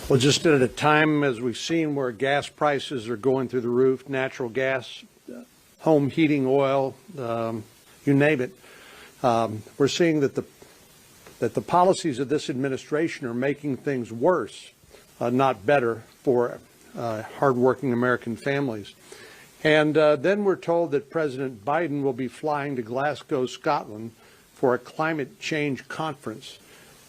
Well, just at a time, as we've seen, where gas prices are going through the roof, natural gas, home heating oil, you name it, we're seeing that the policies of this administration are making things worse, not better, for hardworking American families. And then we're told that President Biden will be flying to Glasgow, Scotland, for a climate change conference,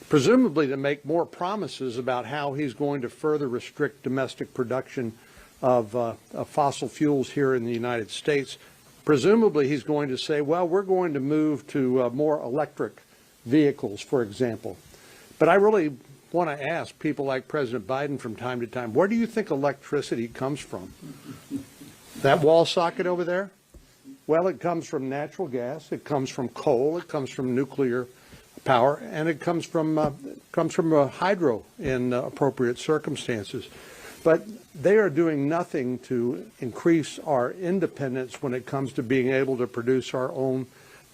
presumably to make more promises about how he's going to further restrict domestic production of fossil fuels here in the United States. Presumably he's going to say, well, we're going to move to more electric vehicles, for example. But I really want to ask people like President Biden from time to time, where do you think electricity comes from? That wall socket over there? Well, it comes from natural gas, it comes from coal, it comes from nuclear power, and it comes from hydro in appropriate circumstances. But they are doing nothing to increase our independence when it comes to being able to produce our own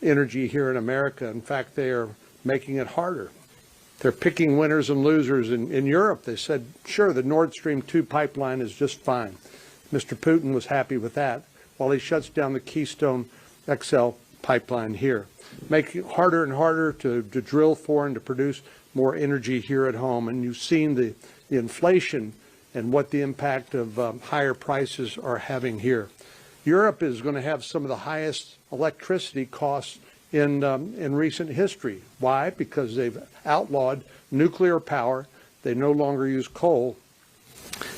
energy here in America. In fact, they are making it harder. They're picking winners and losers. In Europe, they said, sure, the Nord Stream 2 pipeline is just fine. Mr. Putin was happy with that, while he shuts down the Keystone XL pipeline here, making it harder and harder to drill for and to produce more energy here at home. And you've seen the inflation and what the impact of higher prices are having here. Europe is going to have some of the highest electricity costs in recent history. Why? Because they've outlawed nuclear power. They no longer use coal.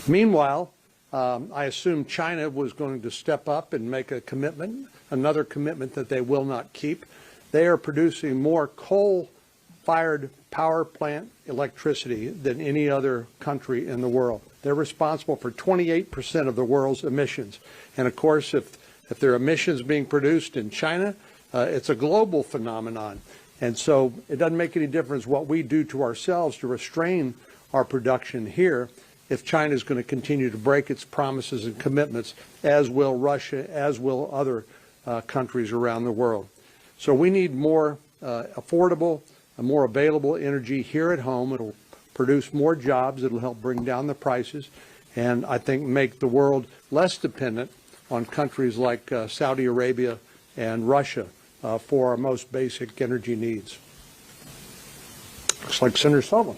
Meanwhile, I assume China was going to step up and make a commitment, another commitment that they will not keep. They are producing more coal-fired power plant electricity than any other country in the world. They're responsible for 28% of the world's emissions. And of course, if there are emissions being produced in China, it's a global phenomenon. And so it doesn't make any difference what we do to ourselves to restrain our production here if China is going to continue to break its promises and commitments, as will Russia, as will other countries around the world. So we need more affordable and more available energy here at home. It'll produce more jobs. It'll help bring down the prices, and I think make the world less dependent on countries like Saudi Arabia and Russia for our most basic energy needs. Looks like Senator Sullivan.